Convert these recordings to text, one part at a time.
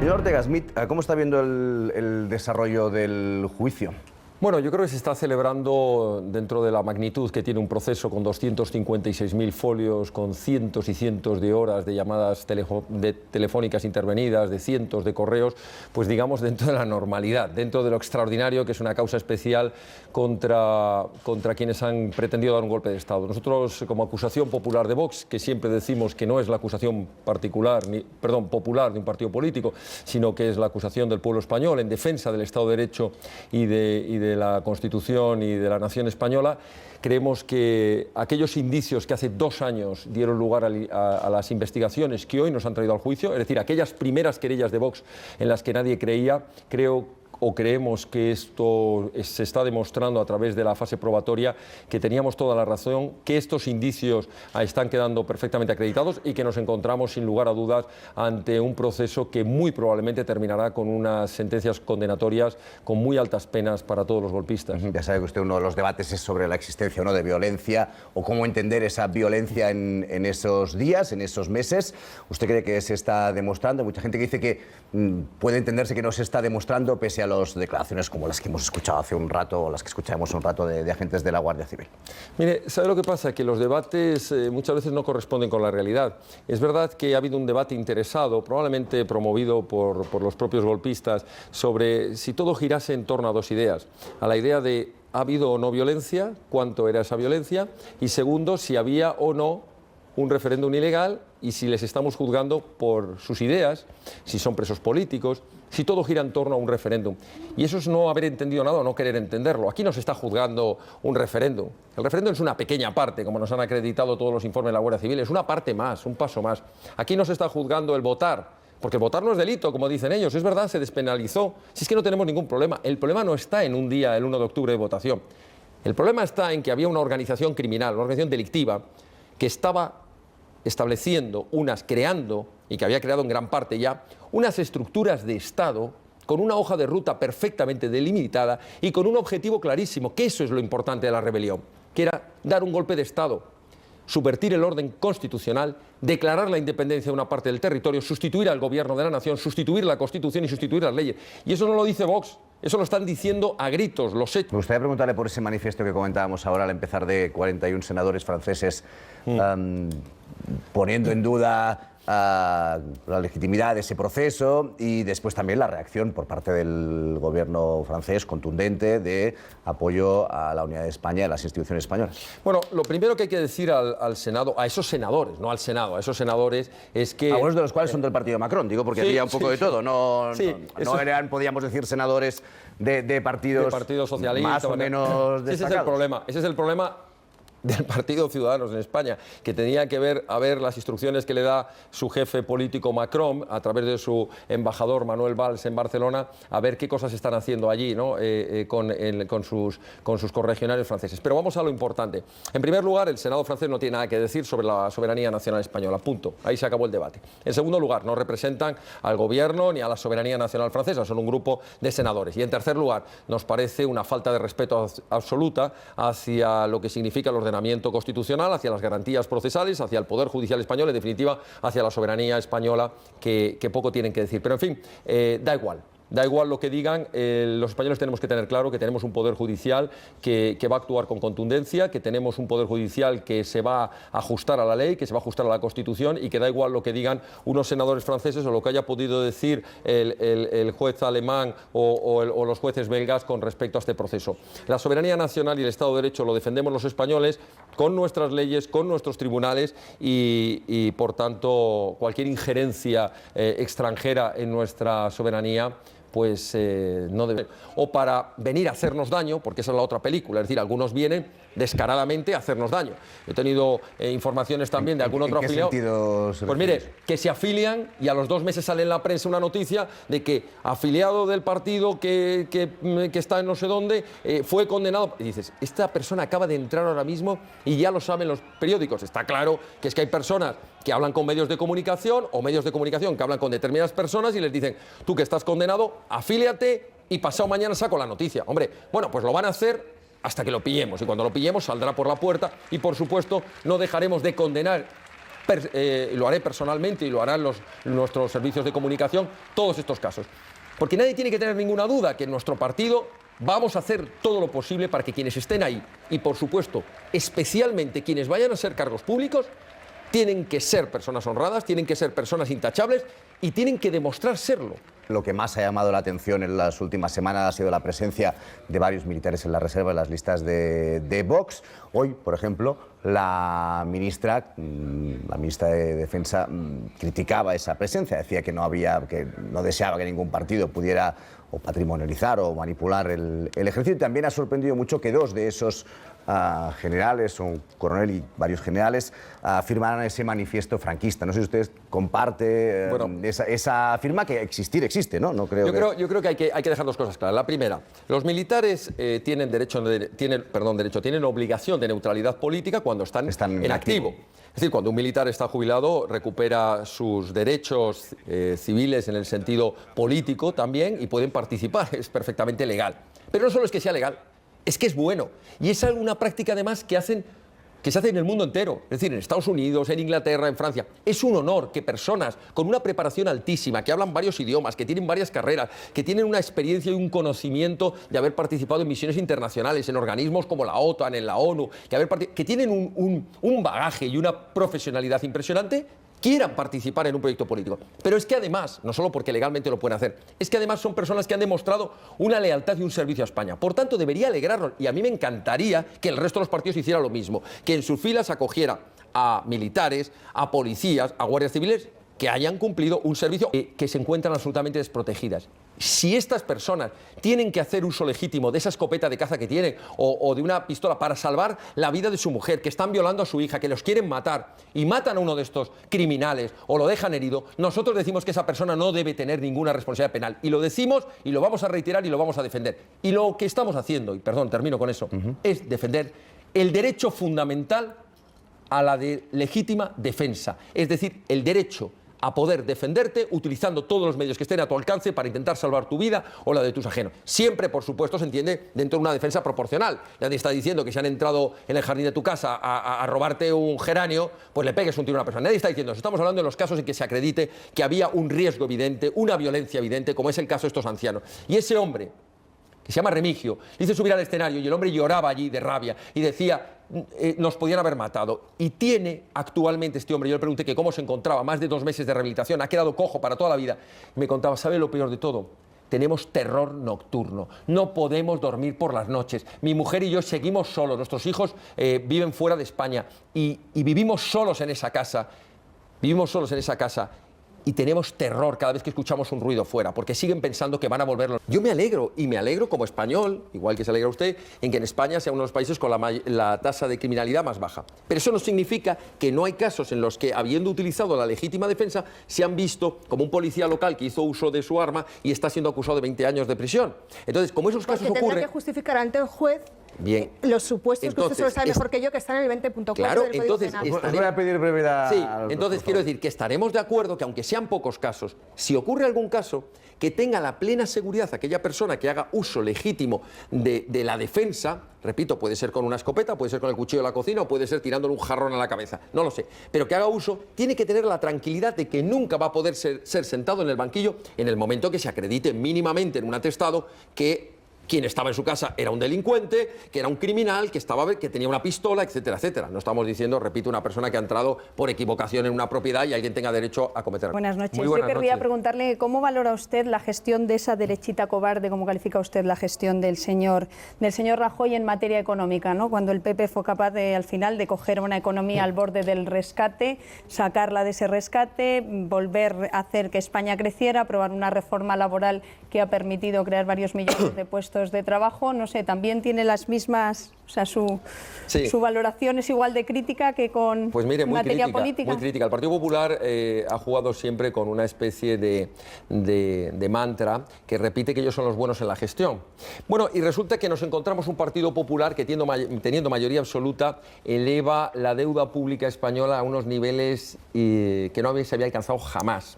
Señor Ortega Smith, ¿cómo está viendo el desarrollo del juicio? Bueno, yo creo que se está celebrando dentro de la magnitud que tiene un proceso con 256.000 folios, con cientos y cientos de horas de llamadas telefónicas intervenidas, de cientos de correos, pues digamos dentro de la normalidad, dentro de lo extraordinario que es una causa especial contra quienes han pretendido dar un golpe de Estado. Nosotros, como acusación popular de Vox, que siempre decimos que no es la acusación popular de un partido político, sino que es la acusación del pueblo español en defensa del Estado de Derecho y de la Constitución y de la nación española, creemos que aquellos indicios que hace 2 años dieron lugar a las investigaciones que hoy nos han traído al juicio, es decir, aquellas primeras querellas de Vox en las que nadie creía, creemos que esto se está demostrando a través de la fase probatoria, que teníamos toda la razón, que estos indicios están quedando perfectamente acreditados y que nos encontramos sin lugar a dudas ante un proceso que muy probablemente terminará con unas sentencias condenatorias con muy altas penas para todos los golpistas. Ya sabe que usted uno de los debates es sobre la existencia o no de violencia o cómo entender esa violencia en esos días, en esos meses. ¿Usted cree que se está demostrando? Hay mucha gente que dice que puede entenderse que no se está demostrando pese a las declaraciones como las que hemos escuchado hace un rato o las que escuchamos un rato de agentes de la Guardia Civil. Mire, ¿sabe lo que pasa? Que los debates muchas veces no corresponden con la realidad. Es verdad que ha habido un debate interesado, probablemente promovido por los propios golpistas, sobre si todo girase en torno a 2 ideas. A la idea de ¿ha habido o no violencia? ¿Cuánto era esa violencia? Y segundo, si había o no un referéndum ilegal y si les estamos juzgando por sus ideas, si son presos políticos, si todo gira en torno a un referéndum. Y eso es no haber entendido nada o no querer entenderlo. Aquí no se está juzgando un referéndum. El referéndum es una pequeña parte, como nos han acreditado todos los informes de la Guardia Civil, es una parte más, un paso más. Aquí no se está juzgando el votar, porque votar no es delito, como dicen ellos. Es verdad, se despenalizó. Si es que no tenemos ningún problema. El problema no está en un día, el 1 de octubre, de votación. El problema está en que había una organización criminal, una organización delictiva, que estaba creando, y que había creado en gran parte ya, unas estructuras de Estado con una hoja de ruta perfectamente delimitada y con un objetivo clarísimo, que eso es lo importante de la rebelión, que era dar un golpe de Estado, subvertir el orden constitucional, declarar la independencia de una parte del territorio, sustituir al gobierno de la nación, sustituir la Constitución y sustituir las leyes. Y eso no lo dice Vox, eso lo están diciendo a gritos los hechos. Me gustaría preguntarle por ese manifiesto que comentábamos ahora al empezar de 41 senadores franceses poniendo en duda la legitimidad de ese proceso y después también la reacción por parte del gobierno francés contundente de apoyo a la unidad de España y a las instituciones españolas. Bueno, lo primero que hay que decir al Senado, a esos senadores, no al Senado, a esos senadores, es que... Algunos de los cuales son del partido de Macron, digo, porque había un poco de todo, no eran, podíamos decir, senadores de partidos socialistas, más o menos destacados. Ese es el problema del Partido Ciudadanos en España, que tenía que ver las instrucciones que le da su jefe político Macron a través de su embajador Manuel Valls en Barcelona, a ver qué cosas están haciendo allí, ¿no? con sus corregionales franceses. Pero vamos a lo importante. En primer lugar, el Senado francés no tiene nada que decir sobre la soberanía nacional española, punto. Ahí se acabó el debate. En segundo lugar, no representan al gobierno ni a la soberanía nacional francesa, son un grupo de senadores. Y en tercer lugar, nos parece una falta de respeto absoluta hacia lo que significa el ordenamiento constitucional, hacia las garantías procesales, hacia el Poder Judicial español, en definitiva, hacia la soberanía española, que poco tienen que decir. Pero, en fin, da igual. Da igual lo que digan, los españoles tenemos que tener claro que tenemos un Poder Judicial que va a actuar con contundencia, que tenemos un Poder Judicial que se va a ajustar a la ley, que se va a ajustar a la Constitución y que da igual lo que digan unos senadores franceses o lo que haya podido decir el juez alemán o los jueces belgas con respecto a este proceso. La soberanía nacional y el Estado de Derecho lo defendemos los españoles con nuestras leyes, con nuestros tribunales y por tanto, cualquier injerencia extranjera en nuestra soberanía pues no debe, o para venir a hacernos daño, porque esa es la otra película, es decir, algunos vienen descaradamente a hacernos daño. He tenido informaciones también de algún otro afiliado. Pues mire, que se afilian y a los 2 meses sale en la prensa una noticia de que afiliado del partido que está en no sé dónde fue condenado. Y dices, esta persona acaba de entrar ahora mismo y ya lo saben los periódicos. Está claro que es que hay personas que hablan con medios de comunicación o medios de comunicación que hablan con determinadas personas y les dicen, tú que estás condenado, afíliate y pasado mañana saco la noticia. Hombre, bueno, pues lo van a hacer hasta que lo pillemos y cuando lo pillemos saldrá por la puerta y por supuesto no dejaremos de condenar lo haré personalmente y lo harán nuestros servicios de comunicación, todos estos casos. Porque nadie tiene que tener ninguna duda que en nuestro partido vamos a hacer todo lo posible para que quienes estén ahí, y por supuesto, especialmente quienes vayan a ser cargos públicos, tienen que ser personas honradas, tienen que ser personas intachables y tienen que demostrar serlo. Lo que más ha llamado la atención en las últimas semanas ha sido la presencia de varios militares en la reserva, en las listas de Vox. Hoy, por ejemplo, la ministra de Defensa criticaba esa presencia, decía que no deseaba que ningún partido pudiera o patrimonializar o manipular el ejército, y también ha sorprendido mucho que dos de esos generales, un coronel y varios generales, firmaran ese manifiesto franquista. No sé si usted comparte esa firma, que existe, ¿no? Yo creo que hay que dejar dos cosas claras. La primera, los militares tienen obligación de neutralidad política cuando están en activo. Es decir, cuando un militar está jubilado, recupera sus derechos civiles en el sentido político también y pueden participar, es perfectamente legal. Pero no solo es que sea legal, es que es bueno. Y es una práctica además que se hace en el mundo entero, es decir, en Estados Unidos, en Inglaterra, en Francia. Es un honor que personas con una preparación altísima, que hablan varios idiomas, que tienen varias carreras, que tienen una experiencia y un conocimiento de haber participado en misiones internacionales, en organismos como la OTAN, en la ONU, que tienen un bagaje y una profesionalidad impresionante, quieran participar en un proyecto político. Pero es que además, no solo porque legalmente lo pueden hacer, es que además son personas que han demostrado una lealtad y un servicio a España. Por tanto, debería alegrarnos, y a mí me encantaría que el resto de los partidos hiciera lo mismo, que en sus filas acogiera a militares, a policías, a guardias civiles que hayan cumplido un servicio, que se encuentran absolutamente desprotegidas. Si estas personas tienen que hacer uso legítimo de esa escopeta de caza que tienen o de una pistola para salvar la vida de su mujer, que están violando a su hija, que los quieren matar y matan a uno de estos criminales o lo dejan herido, nosotros decimos que esa persona no debe tener ninguna responsabilidad penal. Y lo decimos y lo vamos a reiterar y lo vamos a defender. Y lo que estamos haciendo, y perdón, termino con eso, es defender el derecho fundamental a la legítima defensa. Es decir, el derecho a poder defenderte utilizando todos los medios que estén a tu alcance para intentar salvar tu vida o la de tus ajenos. Siempre, por supuesto, se entiende dentro de una defensa proporcional. Nadie está diciendo que si han entrado en el jardín de tu casa a robarte un geranio, pues le pegues un tiro a una persona. Nadie está diciendo eso. Estamos hablando de los casos en que se acredite que había un riesgo evidente, una violencia evidente, como es el caso de estos ancianos. Y ese hombre, que se llama Remigio, hizo subir al escenario y el hombre lloraba allí de rabia y decía: nos podían haber matado. Y tiene actualmente este hombre, yo le pregunté que cómo se encontraba, más de 2 meses de rehabilitación, ha quedado cojo para toda la vida. Me contaba, ¿sabe lo peor de todo? Tenemos terror nocturno, no podemos dormir por las noches. Mi mujer y yo seguimos solos, nuestros hijos viven fuera de España y vivimos solos en esa casa. Y tenemos terror cada vez que escuchamos un ruido fuera, porque siguen pensando que van a volverlo. Yo me alegro, y me alegro como español, igual que se alegra usted, en que en España sea uno de los países con la tasa de criminalidad más baja. Pero eso no significa que no hay casos en los que, habiendo utilizado la legítima defensa, se han visto como un policía local que hizo uso de su arma y está siendo acusado de 20 años de prisión. Entonces, como esos casos ocurren... Tendrá que justificar ante el juez bien los supuestos, entonces, que usted lo sabe mejor que yo, que están en el 20.4 claro, del Código Penal. Voy a pedir brevedad. Sí, entonces quiero decir que estaremos de acuerdo que, aunque sean pocos casos, si ocurre algún caso, que tenga la plena seguridad aquella persona que haga uso legítimo de la defensa, repito, puede ser con una escopeta, puede ser con el cuchillo de la cocina o puede ser tirándole un jarrón a la cabeza, no lo sé, pero que haga uso, tiene que tener la tranquilidad de que nunca va a poder ser sentado en el banquillo en el momento que se acredite mínimamente en un atestado que quien estaba en su casa era un delincuente, que era un criminal, que tenía una pistola, etcétera, etcétera. No estamos diciendo, repito, una persona que ha entrado por equivocación en una propiedad y alguien tenga derecho a cometer. Buenas noches. Muy buenas Yo querría noches. preguntarle cómo valora usted la gestión de esa derechita cobarde, cómo califica usted la gestión del señor Rajoy en materia económica, ¿no? Cuando el PP fue capaz al final de coger una economía al borde del rescate, sacarla de ese rescate, volver a hacer que España creciera, aprobar una reforma laboral que ha permitido crear varios millones de puestos de trabajo. No sé, también tiene las mismas, o sea, su valoración es igual de crítica que con pues mire, materia política. Muy crítica. El Partido Popular ha jugado siempre con una especie de mantra que repite que ellos son los buenos en la gestión. Bueno, y resulta que nos encontramos un Partido Popular que, teniendo mayoría absoluta, eleva la deuda pública española a unos niveles que no se había alcanzado jamás.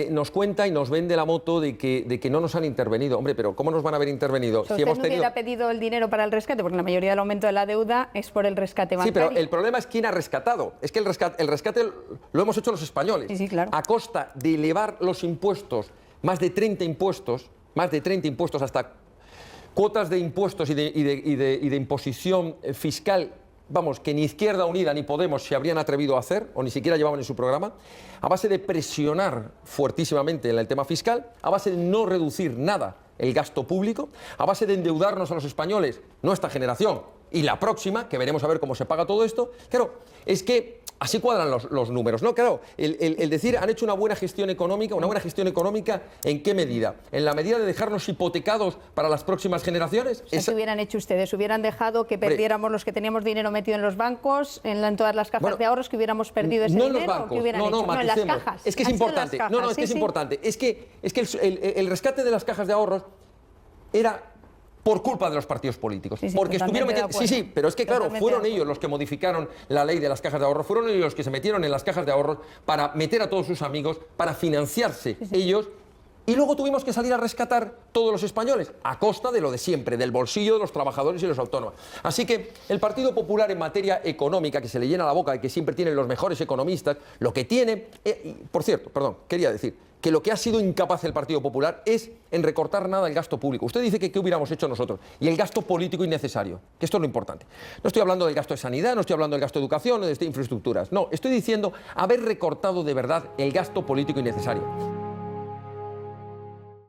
Nos cuenta y nos vende la moto de que no nos han intervenido. Hombre, pero ¿cómo nos van a haber intervenido? ¿Usted no hubiera pedido el dinero para el rescate? Porque en la mayoría del aumento de la deuda es por el rescate bancario. Sí, pero el problema es quién ha rescatado. Es que el rescate lo hemos hecho los españoles. Sí, claro. A costa de elevar los impuestos, más de 30 impuestos, hasta cuotas de impuestos y de imposición fiscal, vamos, que ni Izquierda Unida ni Podemos se habrían atrevido a hacer, o ni siquiera llevaban en su programa, a base de presionar fuertísimamente en el tema fiscal, a base de no reducir nada el gasto público, a base de endeudarnos a los españoles, no esta generación y la próxima, que veremos a ver cómo se paga todo esto. Claro, es que así cuadran los números, ¿no? Claro, el decir han hecho una buena gestión económica, ¿en qué medida? ¿En la medida de dejarnos hipotecados para las próximas generaciones? ¿Qué hubieran hecho ustedes? ¿Hubieran dejado que perdiéramos los que teníamos dinero metido en los bancos, en todas las cajas de ahorros, que hubiéramos perdido ese dinero? No en los bancos, no, en las cajas. Es que es importante. Importante. Es que el rescate de las cajas de ahorros era por culpa de los partidos políticos. Porque estuvieron metiendo... Sí, pero es que claro, fueron ellos los que modificaron la ley de las cajas de ahorros, fueron ellos los que se metieron en las cajas de ahorros para meter a todos sus amigos, para financiarse ellos, y luego tuvimos que salir a rescatar todos los españoles, a costa de lo de siempre, del bolsillo de los trabajadores y los autónomos. Así que el Partido Popular en materia económica, que se le llena la boca y que siempre tienen los mejores economistas, lo que tiene... por cierto, perdón, quería decir que lo que ha sido incapaz el Partido Popular es en recortar nada el gasto público. Usted dice que qué hubiéramos hecho nosotros, y el gasto político innecesario, que esto es lo importante. No estoy hablando del gasto de sanidad, no estoy hablando del gasto de educación o de infraestructuras, no, estoy diciendo haber recortado de verdad el gasto político innecesario.